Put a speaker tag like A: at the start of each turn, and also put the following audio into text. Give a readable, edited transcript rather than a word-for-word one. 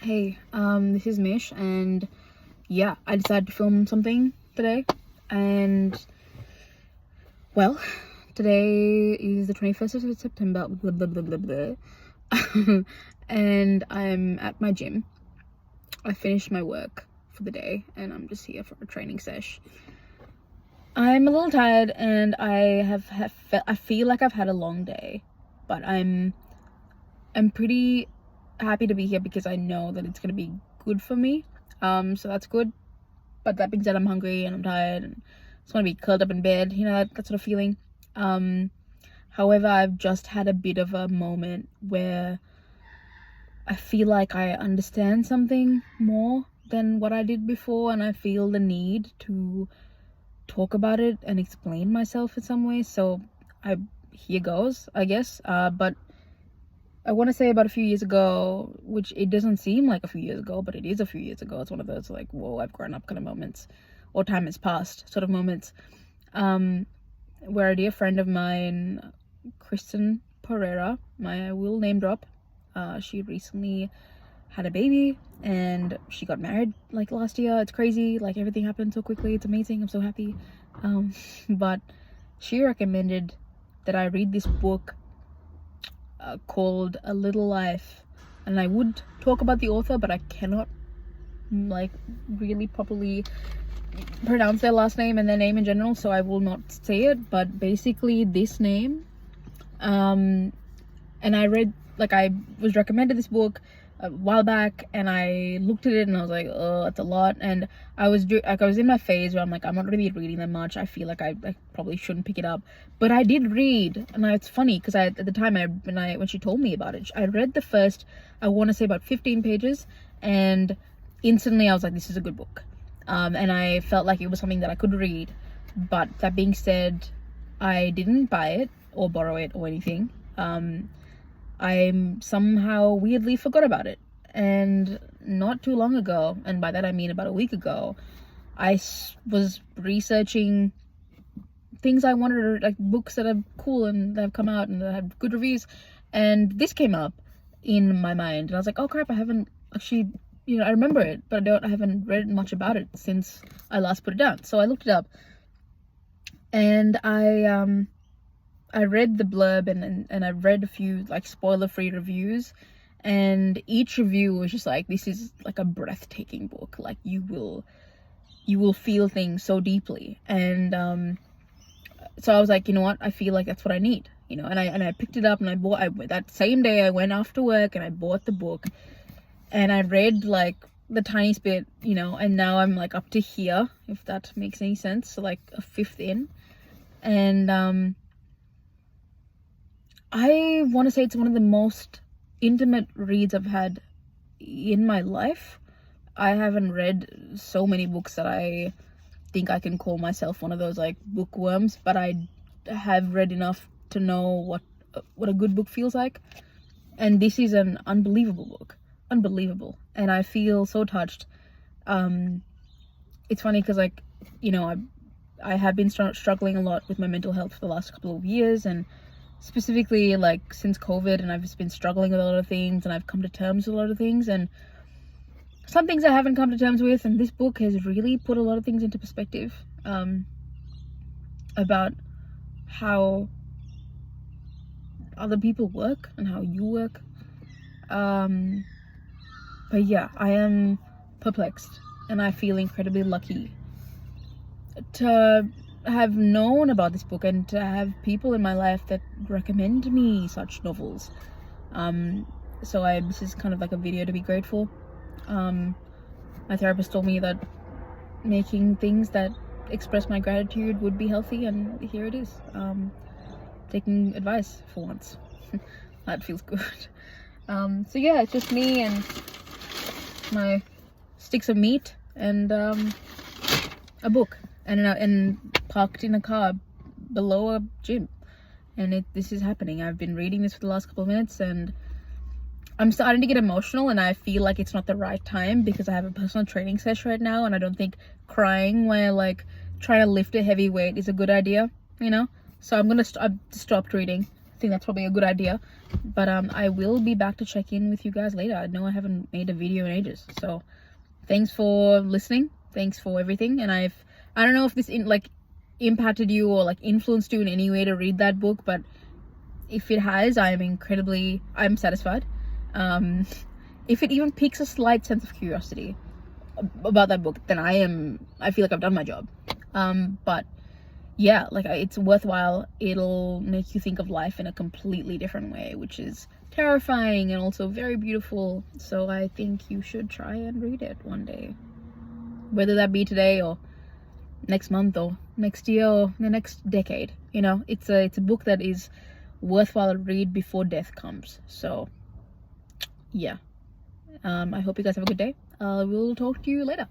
A: Hey, this is Mish, and yeah, I decided to film something today, and well, today is the 21st of September, blah, blah, blah, blah, blah. And I'm at my gym. I finished my work for the day, and I'm just here for a training sesh. I'm a little tired, and I feel like I've had a long day, but I'm pretty happy to be here because I know that it's gonna be good for me. So that's good. But that being said, I'm hungry and I'm tired and just want to be curled up in bed, that sort of feeling. However, I've just had a bit of a moment where I feel like I understand something more than what I did before, and I feel the need to talk about it and explain myself in some way. So here goes, I guess. But I want to say about a few years ago, which it doesn't seem like a few years ago, but it is a few years ago. It's one of those like, whoa, I've grown up kind of moments, or time has passed sort of moments, where a dear friend of mine, Kristen Pereira, I will name drop, she recently had a baby and she got married like last year. It's crazy, like everything happened so quickly. It's amazing. I'm so happy. But she recommended that I read this book called A Little Life, and I would talk about the author, but I cannot like really properly pronounce their last name and their name in general, so I will not say it. But basically this name, and I was recommended this book a while back, and I looked at it and I was like, oh, that's a lot. And I was in my phase where I'm like, I'm not gonna be reading that much. I feel like I probably shouldn't pick it up, but I did read. And it's funny because at the time when she told me about it, I read the first, I want to say about 15 pages, and instantly I was like, this is a good book. And I felt like it was something that I could read. But that being said, I didn't buy it or borrow it or anything. I somehow weirdly forgot about it, and not too long ago, and by that I mean about a week ago, I was researching things I wanted, like books that are cool and that have come out and that have good reviews, and this came up in my mind, and I was like, oh crap, I haven't actually, I remember it, but I haven't read much about it since I last put it down. So I looked it up, and I read the blurb and I read a few like spoiler-free reviews, and each review was just like, this is like a breathtaking book. Like you will feel things so deeply. And so I was like, you know what? I feel like that's what I need, and I picked it up and I that same day I went after work and I bought the book and I read like the tiniest bit, and now I'm like up to here, if that makes any sense. So like a fifth in, and I want to say it's one of the most intimate reads I've had in my life. I haven't read so many books that I think I can call myself one of those like bookworms, but I have read enough to know what a good book feels like. And this is an unbelievable book. Unbelievable. And I feel so touched. It's funny because like, I have been struggling a lot with my mental health for the last couple of years, and specifically like since COVID, and I've just been struggling with a lot of things, and I've come to terms with a lot of things, and some things I haven't come to terms with, and this book has really put a lot of things into perspective, about how other people work and how you work. But yeah, I am perplexed, and I feel incredibly lucky to have known about this book and to have people in my life that recommend me such novels. So this is kind of like a video to be grateful. My therapist told me that making things that express my gratitude would be healthy, and here it is. Taking advice for once. That feels good. So yeah, it's just me and my sticks of meat and a book, and parked in a car below a gym, and this is happening. I've been reading this for the last couple of minutes, and I'm starting to get emotional, and I feel like it's not the right time because I have a personal training session right now, and I don't think crying while like trying to lift a heavy weight is a good idea, So I'm gonna stopped reading. think that's probably a good idea. But I will be back to check in with you guys later. I know I haven't made a video in ages, so thanks for listening, thanks for everything. And I don't know if this impacted you or like influenced you in any way to read that book, but if it has, I'm satisfied. If it even piques a slight sense of curiosity about that book, then I feel like I've done my job. But yeah, like it's worthwhile. It'll make you think of life in a completely different way, which is terrifying and also very beautiful. So I think you should try and read it one day, whether that be today or next month or next year or the next decade. You know, it's a book that is worthwhile to read before death comes. So yeah, I hope you guys have a good day. We'll talk to you later.